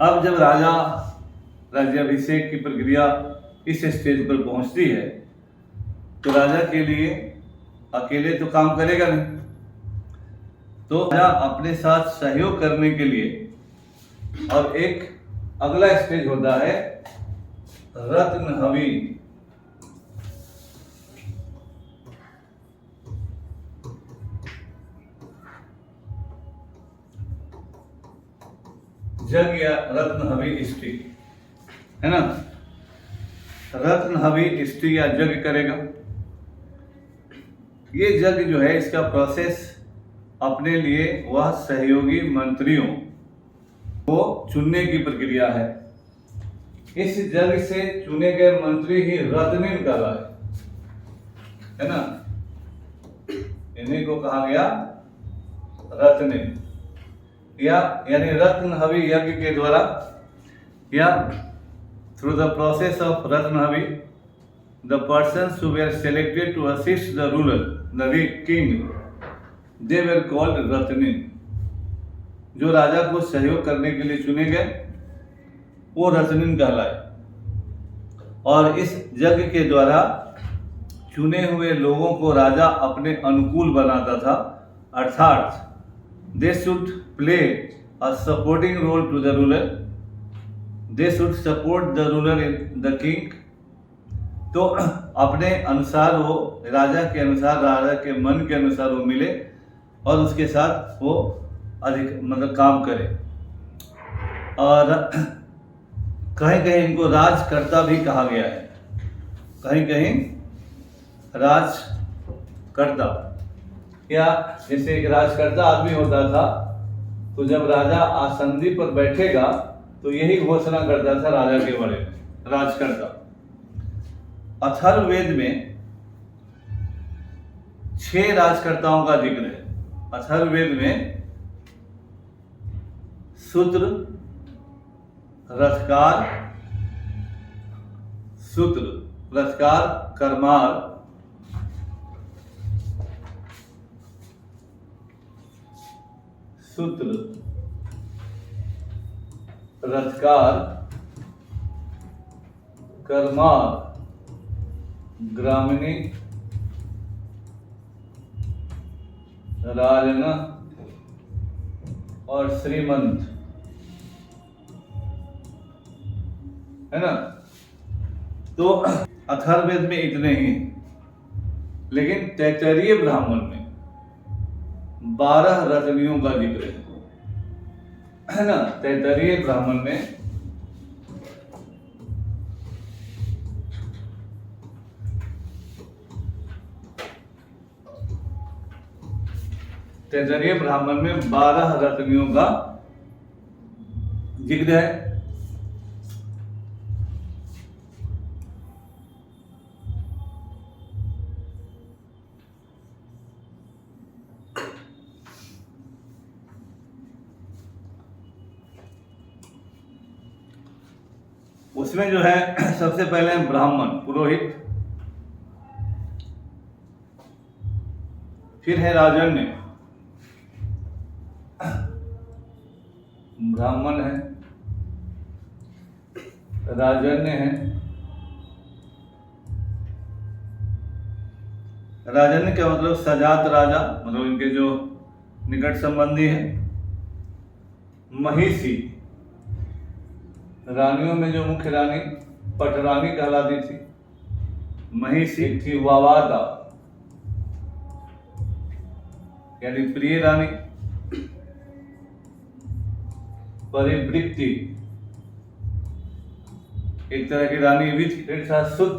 अब जब राजा राज्याभिषेक की प्रक्रिया इस स्टेज पर पहुंचती है तो राजा के लिए अकेले तो काम करेगा नहीं, तो राजा अपने साथ सहयोग करने के लिए अब एक अगला स्टेज होता है रत्न हवि। जग या रत्न हवि स्त्री है ना, रत्न हवि स्त्री या जग करेगा। ये जग जो है इसका प्रोसेस अपने लिए वह सहयोगी मंत्रियों को चुनने की प्रक्रिया है। इस जग से चुने गए मंत्री ही रत्निन कहलाए, है ना, इन्हीं को कहा गया रत्निन, या यानी रत्न हवि यज्ञ के द्वारा या through the process of ratna havi the persons who were selected to assist the ruler the king they were called ratnin. जो राजा को सहयोग करने के लिए चुने गए वो रत्निन कहलाए। और इस यज्ञ के द्वारा चुने हुए लोगों को राजा अपने अनुकूल बनाता था, अर्थात they should play a supporting role to the ruler, they should support the ruler in the king। तो अपने अनुसार वो राजा के अनुसार, राजा के मन के अनुसार वो मिले और उसके साथ वो अधिक मतलब काम करे। और कहीं कहीं इनको राजकर्ता भी कहा गया है, कहीं कहीं राजकर्ता, या जैसे एक राजकर्ता आदमी होता था तो जब राजा आसंदी पर बैठेगा तो यही घोषणा करता था राजा के बारे में, राजकर्ता। अथर्ववेद में 6 राजकर्ताओं का जिक्र है। अथर्ववेद में सूत्र, रथकार, कर्मार, सूत्र, रथकार, कर्मार, ग्रामिणी, राजन और श्रीमंत, है ना। तो अथर्ववेद में इतने ही, लेकिन तैत्तरीय ब्राह्मण में 12 रत्नियों का जिक्र है ना। तैत्तरीय ब्राह्मण में तैत्तरीय ब्राह्मण में 12 रत्नियों का जिक्र है। उसमें जो है सबसे पहले ब्राह्मण, पुरोहित, फिर है राजन्य, ब्राह्मण है, राजन्य है, राजन्य क्या मतलब सजात राजा, मतलब इनके जो निकट संबंधी हैं। महिषी, रानियों में जो मुख्य रानी पटरानी कहलाती थी, महिषी थी। वावादा यानी प्रिय रानी, परिवृत्ति एक तरह की रानी भी थी। फिर था सुत,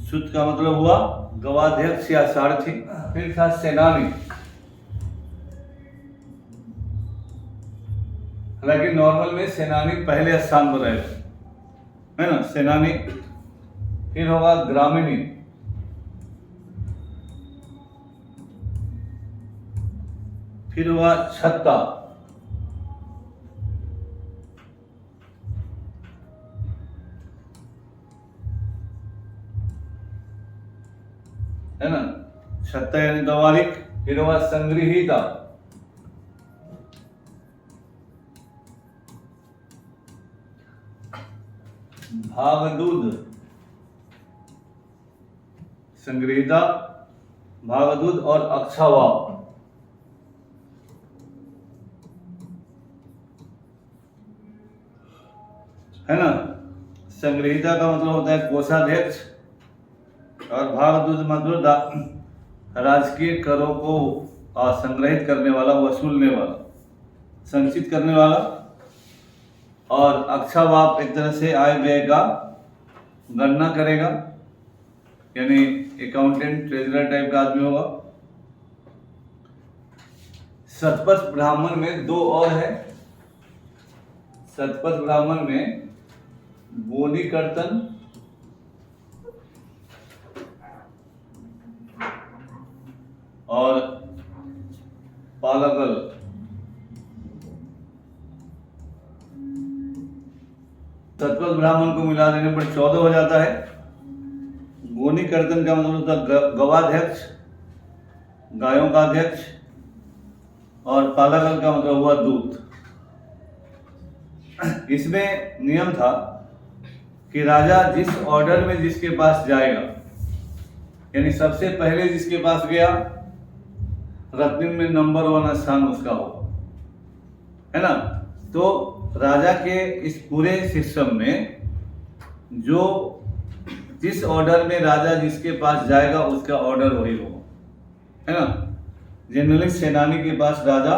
सुत का मतलब हुआ गवाध्यक्ष या सारथी। फिर था सेनानी, हालांकि नॉर्मल में सेनानी पहले स्थान पर रहेगा, है ना, सेनानी। फिर होगा ग्रामीणी, फिर हुआ छत्ता, है ना, छत्ता यानी गवारिक। फिर हुआ संग्रहिता, भागदूध संग्रहिता, भागदूध और अक्षावाप। है ना। संग्रहिता का मतलब होता है कोषाध्यक्ष और भागदूध मतलब राजकीय करों को संग्रहित करने वाला, वसूलने वाला, संचित करने वाला। और अक्षावाप एक तरह से आय व्यय का गणना करेगा, यानी अकाउंटेंट ट्रेजरर टाइप का आदमी होगा। शतपथ ब्राह्मण में दो और है। शतपथ ब्राह्मण में बोनी कर्तन और पालकल। शतपथ ब्राह्मण को मिला देने पर 14 हो जाता है। बोनी कर्तन का मतलब होता है गवाध्यक्ष, गायों का अध्यक्ष, और पालकल का मतलब हुआ दूत। इसमें नियम था कि राजा जिस ऑर्डर में जिसके पास जाएगा, यानी सबसे पहले जिसके पास गया, रत्न में नंबर 1 स्थान उसका हो, है ना। तो राजा के इस पूरे सिस्टम में जो जिस ऑर्डर में राजा जिसके पास जाएगा उसका ऑर्डर वही हो, है ना। जनरली सेनानी के पास राजा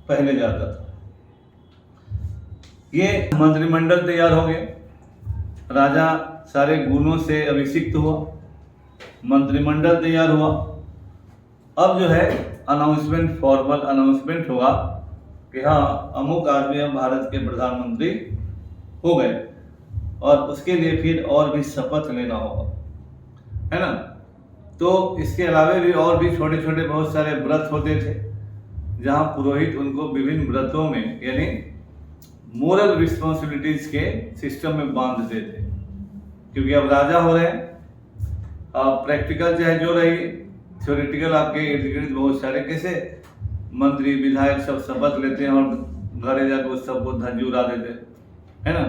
पहले जाता था। ये मंत्रिमंडल तैयार हो गए, राजा सारे गुणों से अभिषिक्त हुआ, मंत्रिमंडल तैयार हुआ। अब जो है अनाउंसमेंट, फॉर्मल अनाउंसमेंट होगा कि हाँ अमुक आदमी अब भारत के प्रधानमंत्री हो गए, और उसके लिए फिर और भी शपथ लेना होगा, है ना। तो इसके अलावा भी और भी छोटे छोटे बहुत सारे व्रत होते थे, जहाँ पुरोहित उनको विभिन्न व्रतों में, यानी मोरल रिस्पॉन्सिबिलिटीज के सिस्टम में बांधते थे। क्योंकि अब राजा हो रहे हैं, अब प्रैक्टिकल चाहे जो रही, थ्योरेटिकल आपके इर्द गिर्द बहुत सारे कैसे मंत्री विधायक सब शपथ लेते हैं और घरे जाकर उस सबको धज्जी उड़ा देते हैं, है ना।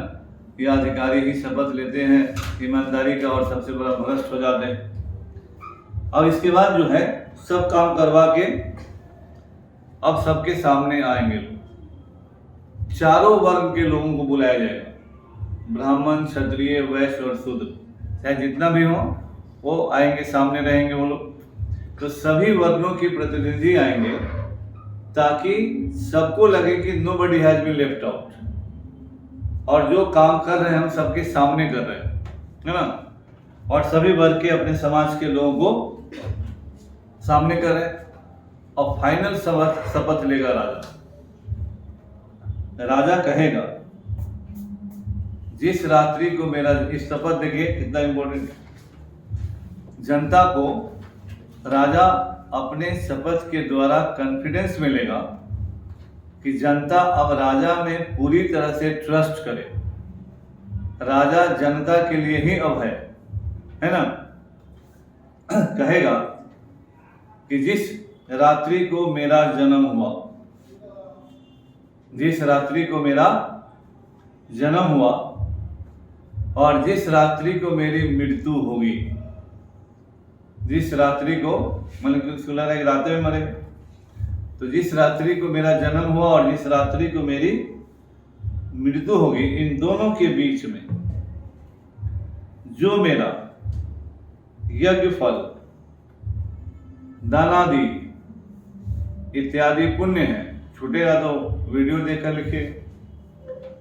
या अधिकारी ही शपथ लेते हैं ईमानदारी का और सबसे बड़ा भ्रष्ट हो जाते हैं। अब इसके बाद जो है सब काम करवा के अब सबके सामने आएंगे लोग, चारों वर्ग के लोगों को बुलाया जाएगा, ब्राह्मण, क्षत्रिय, वैश्य और शूद्र, चाहे जितना भी हो वो आएंगे, सामने रहेंगे वो लोग। तो सभी वर्गों के प्रतिनिधि आएंगे ताकि सबको लगे कि nobody has been left out, और जो काम कर रहे हैं हम सबके सामने कर रहे हैं, है ना। और सभी वर्ग के अपने समाज के लोगों को सामने कर रहे हैं। और फाइनल शपथ लेगा राजा। राजा कहेगा जिस रात्रि को मेरा, इस शपथ देखिए कितना इंपॉर्टेंट, जनता को राजा अपने शपथ के द्वारा कॉन्फिडेंस मिलेगा कि जनता अब राजा में पूरी तरह से ट्रस्ट करे। राजा जनता के लिए ही अब है ना। कहेगा कि जिस रात्रि को मेरा जन्म हुआ, जिस रात्रि को मेरा जन्म हुआ और जिस रात्रि को मेरी मृत्यु होगी, जिस रात्रि को, मतलब उसको लग रहा है रात में मरे, तो जिस रात्रि को मेरा जन्म हुआ और जिस रात्रि को मेरी मृत्यु होगी, इन दोनों के बीच में जो मेरा यज्ञ फल, दानादि इत्यादि पुण्य है, छूटेगा तो वीडियो देखकर लिखिए,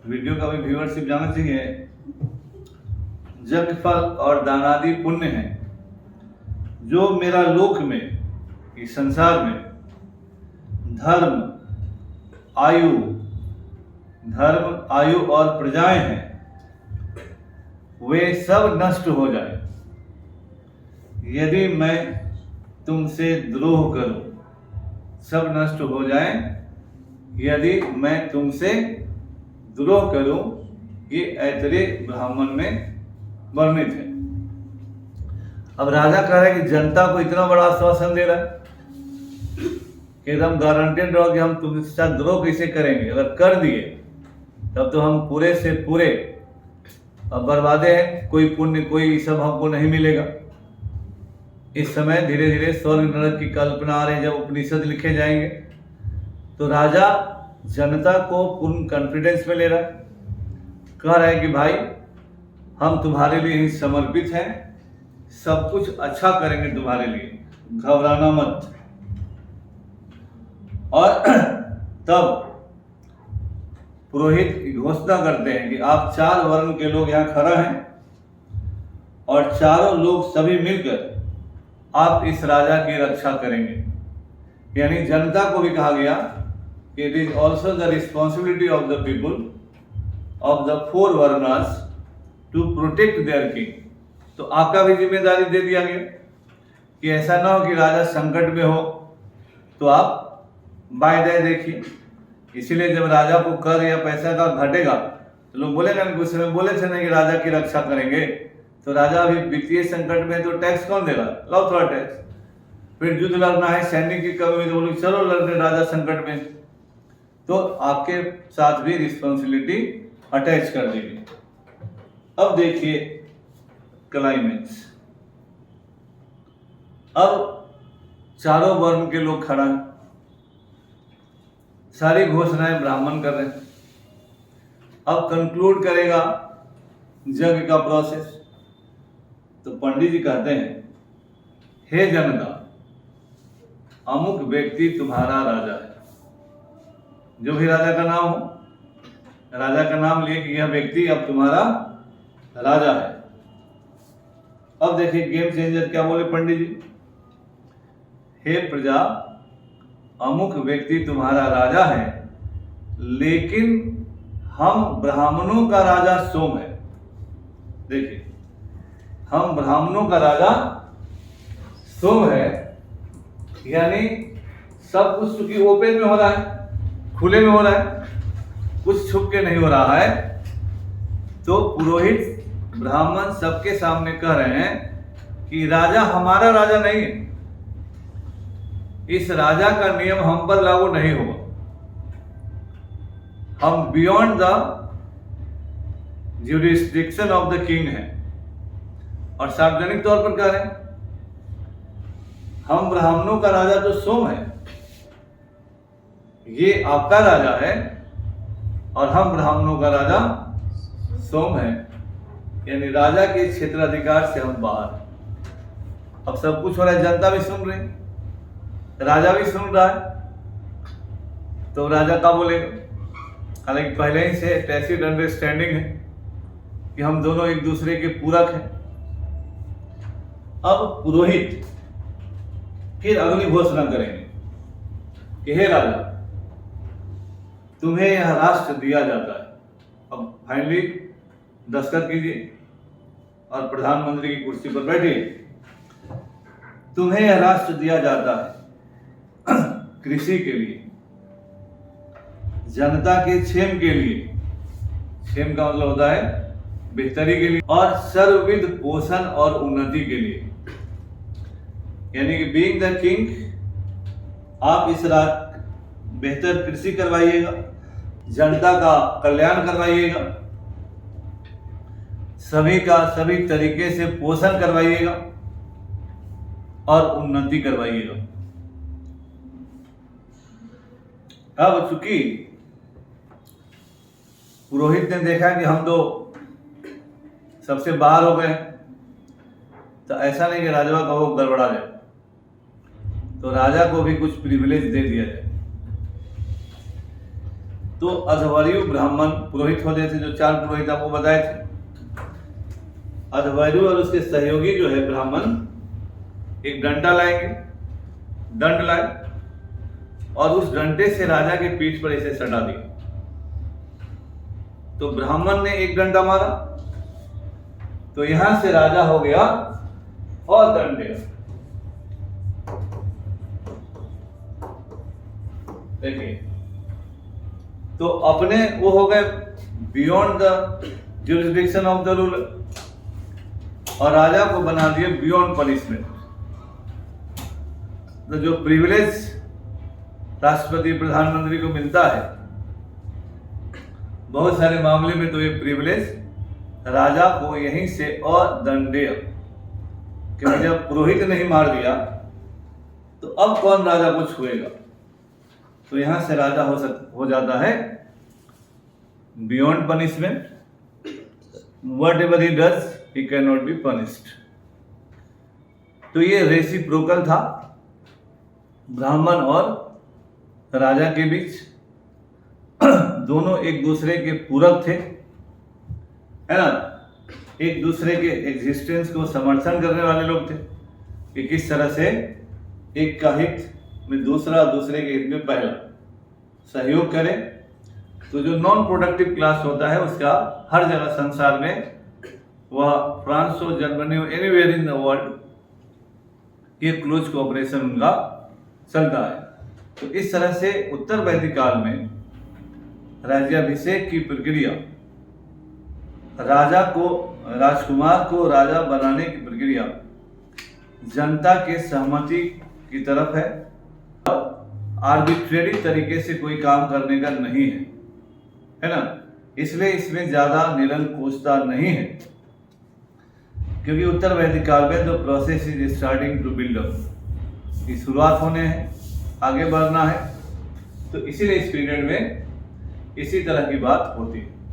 वीडियो का भी व्यूअरशिप जाना चाहिए। यज्ञ फल और दानादि पुण्य है जो मेरा लोक में, इस संसार में धर्म, आयु और प्रजाएं हैं, वे सब नष्ट हो जाए यदि मैं तुमसे द्रोह करूं। सब नष्ट हो जाए यदि मैं तुमसे द्रोह करूं। ये ऐतरेय ब्राह्मण में वर्णित है। अब राजा कह रहा है कि जनता को इतना बड़ा आश्वासन दे रहा है कि एकदम गारंटेड रहो कि हम तुमसे द्रोह कैसे करेंगे। अगर कर दिए तब तो हम पूरे से पूरे अब बर्बादे हैं, कोई पुण्य कोई सब हमको नहीं मिलेगा। इस समय धीरे धीरे स्वर्ग नरक की कल्पना आ रही है। जब उपनिषद लिखे जाएंगे तो राजा जनता को पूर्ण कॉन्फिडेंस में ले रहा है, कह रहा है कि भाई हम तुम्हारे लिए ही समर्पित हैं, सब कुछ अच्छा करेंगे तुम्हारे लिए, घबराना मत। और तब पुरोहित घोषणा करते हैं कि आप 4 वर्ण के लोग यहाँ खड़ा हैं और चारों लोग सभी मिलकर आप इस राजा की रक्षा करेंगे। यानी जनता को भी कहा गया कि it is also the responsibility of the people of the 4 varnas to protect their king. तो आपका भी जिम्मेदारी दे दिया गया कि ऐसा ना हो कि राजा संकट में हो तो आप बाय दे देखिए। इसीलिए जब राजा को कर या पैसा का घटेगा तो लोग बोलेगा ना, उस समय बोले थे ना कि राजा की रक्षा करेंगे, तो राजा अभी वित्तीय संकट में तो टैक्स कौन देगा, लाओ थोड़ा टैक्स। फिर युद्ध लड़ना है, सैनिक की कमी, तो बोलो चलो लड़ने राजा संकट में, तो आपके साथ भी रिस्पॉन्सिबिलिटी अटैच कर देगी। अब देखिए क्लाइमेक्स। अब चारों वर्ण के लोग खड़ा हैं, सारी घोषणाएं ब्राह्मण कर रहे हैं। अब कंक्लूड करेगा यज्ञ का प्रोसेस। तो पंडित जी कहते हैं, हे जनता, अमुक व्यक्ति तुम्हारा राजा है। जो भी राजा का नाम हो, राजा का नाम लिए कि यह व्यक्ति अब तुम्हारा राजा है। अब देखिए गेम चेंजर क्या बोले पंडित जी, हे प्रजा, अमुक व्यक्ति तुम्हारा राजा है, लेकिन हम ब्राह्मणों का राजा सोम है। देखिए, हम ब्राह्मणों का राजा सोम है, यानी सब कुछ चूंकि ओपन में हो रहा है, खुले में हो रहा है, कुछ छुप के नहीं हो रहा है। तो पुरोहित ब्राह्मण सबके सामने कह रहे हैं कि राजा हमारा राजा नहीं है, इस राजा का नियम हम पर लागू नहीं होगा, हम beyond the jurisdiction of the king है। और सार्वजनिक तौर पर कह रहे हैं, हम ब्राह्मणों का राजा तो सोम है, ये आपका राजा है, और हम ब्राह्मणों का राजा सोम है, यानी राजा के क्षेत्राधिकार से हम बाहर। अब सब कुछ हो रहा है, जनता भी सुन रही, राजा भी सुन रहा है, तो राजा क्या बोलेगा? हालांकि पहले ही से टैसिट अंडरस्टैंडिंग है कि हम दोनों एक दूसरे के पूरक हैं। अब पुरोहित फिर अगली घोषणा करेंगे कि हे राजा, तुम्हें यह राष्ट्र दिया जाता है। अब फाइनली दस्तखत कीजिए और प्रधानमंत्री की कुर्सी पर बैठिए। तुम्हें यह राष्ट्र दिया जाता है कृषि के लिए, जनता के क्षेम के लिए, क्षेम का मतलब होता है बेहतरी के लिए, और सर्वविध पोषण और उन्नति के लिए। यानी कि बीइंग द किंग, आप इस बेहतर कृषि करवाइएगा, जनता का कल्याण करवाइएगा, सभी का सभी तरीके से पोषण करवाइएगा और उन्नति करवाइएगा। अब चूंकि पुरोहित ने देखा कि हम तो सबसे बाहर हो गए, तो ऐसा नहीं कि राजा का वो गड़बड़ा जाए, तो राजा को भी कुछ प्रिविलेज दे दिया जाए। तो अध्वर्यु ब्राह्मण पुरोहित होते थे, जो 4 पुरोहित आपको बताए थे। अध्वर्यु और उसके सहयोगी जो है ब्राह्मण एक डंडा लाएंगे, दंड लाए, और उस डंडे से राजा के पीठ पर इसे सटा दिया। तो ब्राह्मण ने एक डंडा मारा, तो यहां से राजा हो गया और दंडे। देखिए, तो अपने वो हो गए beyond the jurisdiction of the ruler, और राजा को बना दिए बियॉन्ड पनिशमेंट। तो जो प्रिविलेज राष्ट्रपति प्रधानमंत्री को मिलता है, बहुत सारे मामले में तो ये प्रिविलेज राजा को यहीं से अदंडेय, क्योंकि जब पुरोहित ने ही मार दिया तो अब कौन राजा को छुएगा, तो यहां से राजा हो जाता है beyond punishment, what ever he does he can not be punished. तो ये रेसिप्रोकल था ब्राह्मण और राजा के बीच, दोनों एक दूसरे के पूरक थे, है ना, एक दूसरे के एग्जिस्टेंस को समर्थन करने वाले लोग थे कि किस तरह से एक का हित में दूसरा, दूसरे के हित में पहला सहयोग करे। तो जो नॉन प्रोडक्टिव क्लास होता है उसका हर जगह संसार में, वह फ्रांस हो, जर्मनी हो, एनीवेयर इन द वर्ल्ड, ये क्लोज कोऑपरेशन उनका चलता है। तो इस तरह से उत्तर वैदिक काल में राज्याभिषेक की प्रक्रिया, राजा को, राजकुमार को राजा बनाने की प्रक्रिया जनता के सहमति की तरफ है, आर्बिट्रेरी तरीके से कोई काम करने का नहीं है ना। इसलिए इसमें ज्यादा निरंकुशता नहीं है, क्योंकि उत्तर वैदिक काल में the process is starting to build up, की शुरुआत होने हैं, आगे बढ़ना है। तो इसीलिए इस पीरियड में इसी तरह की बात होती है।